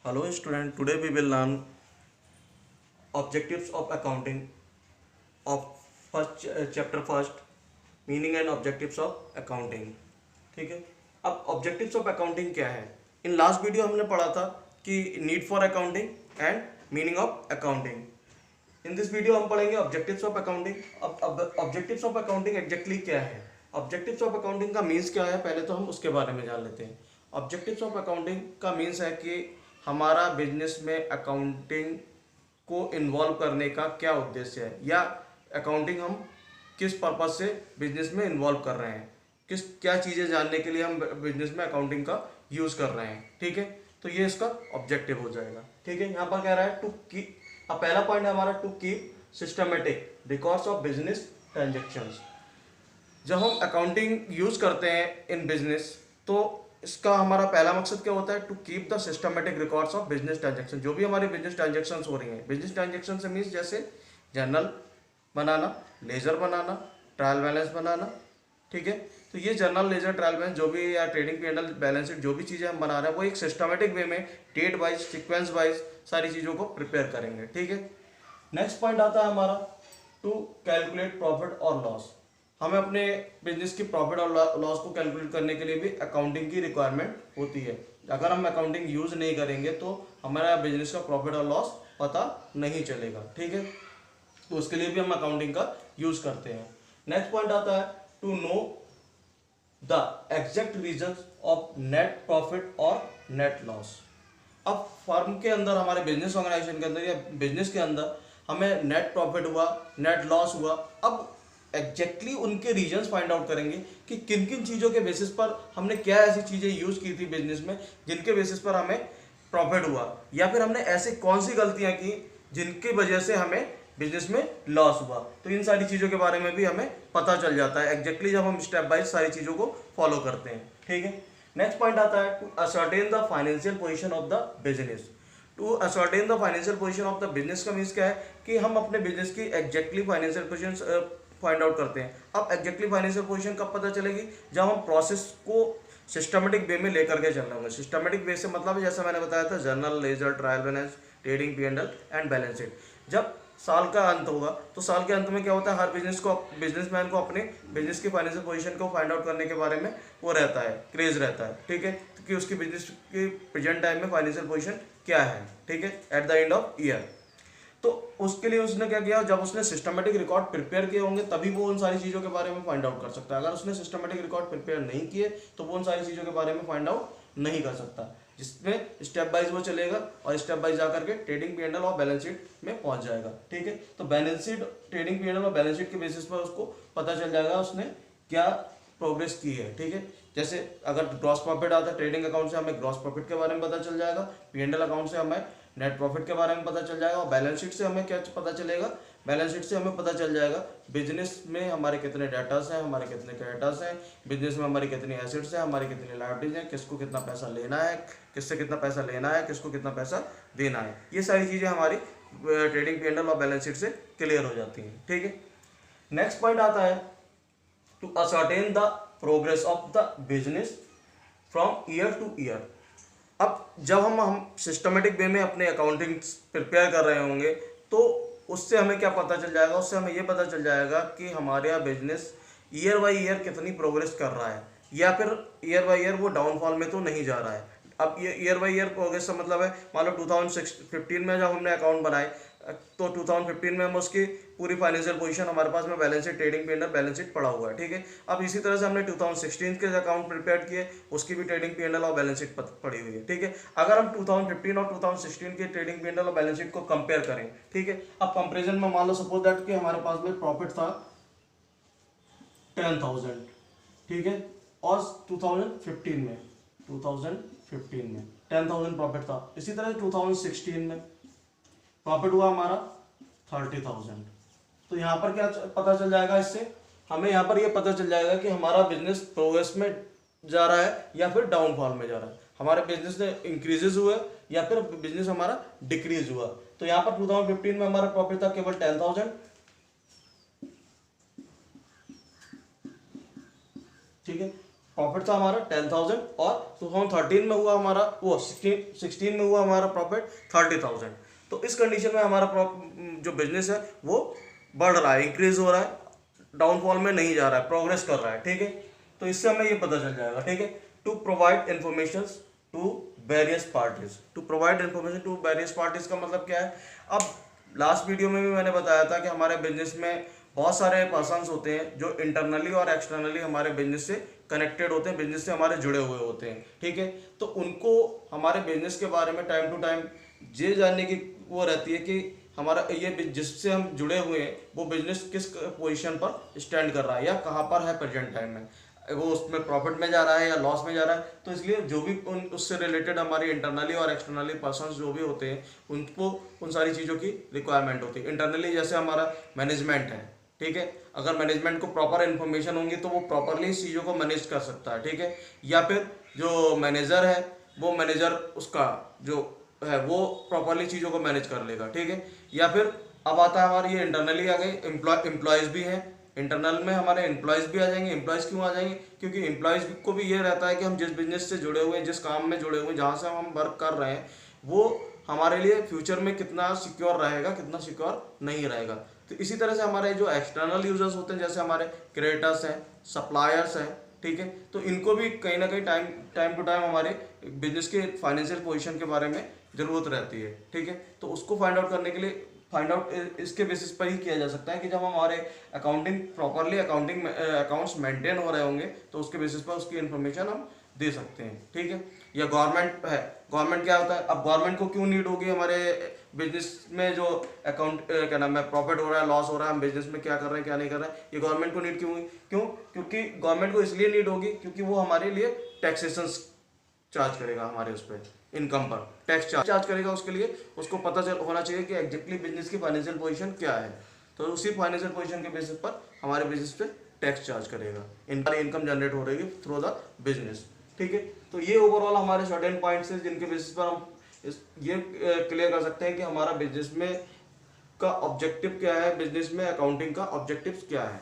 Hello student, today we will learn objectives of accounting of chapter first, meaning and objectives of accounting. ठीक है, अब objectives of accounting क्या है? In last video हमने पढ़ा था कि need for accounting and meaning of accounting. In this video हम पढ़ेंगे ऑब्जेक्टिव्स ऑफ अकाउंटिंग. अब ऑब्जेक्टिव्स ऑफ अकाउंटिंग एग्जैक्टली क्या है? ऑब्जेक्टिव्स ऑफ अकाउंटिंग का मीन्स क्या है, पहले तो हम उसके बारे में जान लेते हैं. ऑब्जेक्टिव्स ऑफ अकाउंटिंग का मीन्स है कि हमारा बिजनेस में अकाउंटिंग को इन्वॉल्व करने का क्या उद्देश्य है, या अकाउंटिंग हम किस पर्पज से बिजनेस में इन्वॉल्व कर रहे हैं, किस क्या चीज़ें जानने के लिए हम बिजनेस में अकाउंटिंग का यूज़ कर रहे हैं. ठीक है, तो ये इसका ऑब्जेक्टिव हो जाएगा. ठीक है, यहाँ पर कह रहा है टू कीप. अब पहला पॉइंट है हमारा to keep systematic records of business transactions. जब हम अकाउंटिंग यूज़ करते हैं इन बिजनेस, तो इसका हमारा पहला मकसद क्या होता है? To keep the systematic records of business transaction. जो भी हमारी बिजनेस ट्रांजेक्शन हो रही हैं, बिजनेस ट्रांजेक्शन से मीन्स जैसे जर्नल बनाना, लेजर बनाना, ट्रायल बैलेंस बनाना. ठीक है, तो ये जर्नल, लेजर, ट्रायल बैलेंस जो भी, या ट्रेडिंग पी&एल बैलेंस शीट, जो भी चीज़ें हम बना रहे हैं वो एक सिस्टमेटिक वे में डेट वाइज, सीक्वेंस वाइज सारी चीज़ों को प्रिपेयर करेंगे. ठीक है, नेक्स्ट पॉइंट आता है हमारा टू कैलकुलेट प्रॉफिट और लॉस. हमें अपने बिजनेस की प्रॉफिट और लॉस को कैलकुलेट करने के लिए भी अकाउंटिंग की रिक्वायरमेंट होती है. अगर हम अकाउंटिंग यूज़ नहीं करेंगे तो हमारा बिजनेस का प्रॉफिट और लॉस पता नहीं चलेगा. ठीक है, तो उसके लिए भी हम अकाउंटिंग का यूज़ करते हैं. नेक्स्ट पॉइंट आता है to know the exact reason of net profit और नेट लॉस. अब फर्म के अंदर, हमारे बिजनेस ऑर्गेनाइजेशन के अंदर या बिजनेस के अंदर हमें नेट प्रॉफिट हुआ, नेट लॉस हुआ, अब एग्जैक्टली उनके रीजंस फाइंड आउट करेंगे कि किन किन चीज़ों के बेसिस पर हमने क्या ऐसी चीज़ें यूज़ की थी बिजनेस में जिनके बेसिस पर हमें प्रॉफिट हुआ, या फिर हमने ऐसी कौन सी गलतियां की जिनकी वजह से हमें बिजनेस में लॉस हुआ. तो इन सारी चीज़ों के बारे में भी हमें पता चल जाता है एग्जैक्टली जब हम स्टेप बाय सारी चीज़ों को फॉलो करते हैं. ठीक है, नेक्स्ट पॉइंट आता है to ascertain the financial position of the business. To ascertain the financial position of the business का मीन्स क्या है कि हम अपने बिजनेस की exactly financial position find out करते हैं. अब एग्जैक्टली फाइनेंशियल पोजीशन कब पता चलेगी? जब हम प्रोसेस को सिस्टमेटिक वे में लेकर के चल रहे होंगे. सिस्टमेटिक वे से मतलब है, जैसे मैंने बताया था, journal, ledger, trial balance, trading P and L and balance sheet. जब साल का अंत होगा तो साल के अंत में क्या होता है, हर बिजनेसमैन को अपने बिजनेस की फाइनेंशियल पोजीशन को फाइंड आउट करने के बारे में वो रहता है, क्रेज रहता है. ठीक है, कि उसकी बिजनेस की प्रेजेंट टाइम में फाइनेंशियल पोजीशन क्या है. ठीक है, at the end of year. तो उसके लिए उसने क्या किया, जब उसने सिस्टमेटिक रिकॉर्ड प्रिपेयर किए होंगे तभी वो उन सारी चीज़ों के बारे में फाइंड आउट कर सकता है. अगर उसने सिस्टमेटिक रिकॉर्ड प्रिपेयर नहीं किए तो वो उन सारी चीज़ों के बारे में फाइंड आउट नहीं कर सकता, जिसमें स्टेप बाइज वो चलेगा और स्टेप बाइज जा करके ट्रेडिंग पी&एल और बैलेंस शीट में पहुंच जाएगा. ठीक है, तो बैलेंस शीट, ट्रेडिंग पी&एल और बैलेंस शीट के बेसिस पर उसको पता चल जाएगा उसने क्या प्रोग्रेस की है. ठीक है, जैसे अगर ग्रॉस प्रॉफिट आता है ट्रेडिंग अकाउंट से, हमें ग्रॉस प्रॉफिट के बारे में पता चल जाएगा. पी&एल अकाउंट से हमें नेट प्रॉफिट के बारे में पता चल जाएगा. और बैलेंस शीट से हमें क्या पता चलेगा? बैलेंस शीट से हमें पता चल जाएगा बिजनेस में हमारे कितने डेटास हैं, हमारे कितने क्रेडिटर्स हैं, बिजनेस में हमारी कितनी एसेट्स हैं, हमारी कितनी लायबिलिटीज हैं, किसको कितना पैसा लेना है, किससे कितना पैसा लेना है, किसको कितना पैसा देना है. ये सारी चीज़ें हमारी ट्रेडिंग पी&एल और बैलेंस शीट से क्लियर हो जाती हैं. ठीक है, नेक्स्ट पॉइंट आता है to ascertain the progress of the business from year to year. अब जब हम सिस्टमेटिक वे में अपने अकाउंटिंग प्रिपेयर कर रहे होंगे तो उससे हमें क्या पता चल जाएगा? उससे हमें ये पता चल जाएगा कि हमारे यहाँ बिजनेस ईयर बाई ईयर कितनी प्रोग्रेस कर रहा है, या फिर ईयर बाई ईयर वो डाउनफॉल में तो नहीं जा रहा है. अब ये ईयर बाई ईयर प्रोग्रेस का मतलब है, मान लो 2015 में जब हमने अकाउंट बनाए तो 2015 में हम उसकी पूरी फाइनेंशियल पोजीशन हमारे पास में balance sheet, trading P and L, balance sheet पड़ा हुआ है. ठीक है, अब इसी तरह से हमने 2016 के अकाउंट प्रिपेयर किए, उसकी भी ट्रेडिंग पी&एल और बैलेंस शीट पड़ी हुई है. ठीक है, अगर हम 2015 और 2016 के ट्रेडिंग पी&एल और बैलेंस शीट को कंपेयर करें, ठीक है, अब कंपेरिजन में मान लो सपोज दैट कि हमारे पास में प्रॉफिट था 10,000. ठीक है, और 2015 में 10,000 प्रॉफिट था. इसी तरह 2016 में प्रॉफिट हुआ हमारा 30,000. तो यहाँ पर क्या पता चल जाएगा? इससे हमें यहाँ पर ये पता चल जाएगा कि हमारा बिजनेस प्रोग्रेस में जा रहा है या फिर डाउनफॉल में जा रहा है, हमारे बिजनेस में इंक्रीजेज हुआ या फिर बिजनेस हमारा डिक्रीज हुआ. तो यहाँ पर 2015 में हमारा प्रॉफिट था केवल 10,000. ठीक है, प्रॉफिट था हमारा 10,000 और 2013 में हुआ हमारा वो 16 में हुआ हमारा प्रॉफिट 30,000। तो इस कंडीशन में हमारा जो बिजनेस है वो बढ़ रहा है, इंक्रीज हो रहा है, डाउनफॉल में नहीं जा रहा है, प्रोग्रेस कर रहा है। ठीक है, तो इससे हमें ये पता चल जाएगा। ठीक है, to provide information to various parties. To provide information to various parties का मतलब क्या है? अब लास्ट वीडियो में भी मैंने बताया था कि हमारे बिजनेस में बहुत सारे पर्सन्स होते हैं जो इंटरनली और एक्सटर्नली हमारे बिजनेस से कनेक्टेड होते हैं, बिजनेस से हमारे जुड़े हुए होते हैं। ठीक है, तो उनको हमारे बिजनेस के बारे में टाइम टू टाइम ये जानने की वो रहती है कि हमारा ये जिससे हम जुड़े हुए हैं वो बिजनेस किस पोजीशन पर स्टैंड कर रहा है या कहाँ पर है प्रेजेंट टाइम में, वो उसमें प्रॉफिट में जा रहा है या लॉस में जा रहा है। तो इसलिए जो भी उससे रिलेटेड हमारी इंटरनली और एक्सटर्नली पर्सन्स जो भी होते हैं उनको उन सारी चीज़ों की रिक्वायरमेंट होती है। इंटरनली जैसे हमारा मैनेजमेंट है, ठीक है, अगर मैनेजमेंट को प्रॉपर इन्फॉर्मेशन होंगी तो वो प्रॉपरली इस चीज़ों को मैनेज कर सकता है। ठीक है, या फिर जो मैनेजर है वो मैनेजर उसका जो है वो प्रॉपरली चीज़ों को मैनेज कर लेगा। ठीक है, या फिर अब आता है हमारी ये इंटरनली आ गई, एम्प्लॉयज़ भी हैं, इंटरनल में हमारे एम्प्लॉयज़ भी आ जाएंगे। एम्प्लॉयज़ क्यों आ जाएंगे? क्योंकि एम्प्लॉयज़ को भी ये रहता है कि हम जिस बिजनेस से जुड़े हुए हैं, जिस काम में जुड़े हुए हैं, जहाँ से हम वर्क कर रहे हैं, वो हमारे लिए फ्यूचर में कितना सिक्योर रहेगा, कितना सिक्योर नहीं रहेगा। तो इसी तरह से हमारे जो एक्सटर्नल यूजर्स होते हैं, जैसे हमारे क्रिएटर्स हैं, सप्लायर्स हैं, ठीक है, तो इनको भी कहीं ना कहीं टाइम टू टाइम हमारे बिजनेस के फाइनेंशियल पोजीशन के बारे में ज़रूरत रहती है। ठीक है, तो उसको फाइंड आउट करने के लिए इसके बेसिस पर ही किया जा सकता है कि जब हमारे अकाउंट्स मेंटेन हो रहे होंगे तो उसके बेसिस पर उसकी इन्फॉर्मेशन हम दे सकते हैं। ठीक है, या गवर्नमेंट है, गवर्नमेंट क्या होता है? अब गवर्नमेंट को क्यों नीड होगी हमारे बिजनेस में जो अकाउंट क्या नाम है, प्रॉफिट हो रहा है, लॉस हो रहा है, हम बिजनेस में क्या कर रहे हैं, क्या नहीं कर रहे हैं, ये गवर्नमेंट को नीड क्यों हुई? क्योंकि गवर्नमेंट को इसलिए नीड होगी क्योंकि वो हमारे लिए टैक्सेशन चार्ज करेगा, हमारे उस पर इनकम पर टैक्स चार्ज करेगा। उसके लिए उसको पता होना चाहिए कि एग्जैक्टली बिजनेस की फाइनेंशियल पोजीशन क्या है, तो उसी फाइनेंशियल पोजीशन के बेसिस पर हमारे बिजनेस पे टैक्स चार्ज करेगा। इनकम जनरेट हो रही है थ्रू द बिजनेस। ठीक है, तो ये ओवरऑल हमारे सर्टेन पॉइंट्स हैं जिनके बेसिस पर हम ये क्लियर कर सकते हैं कि हमारा बिजनेस में का ऑब्जेक्टिव क्या है, बिजनेस में अकाउंटिंग का ऑब्जेक्टिव क्या है।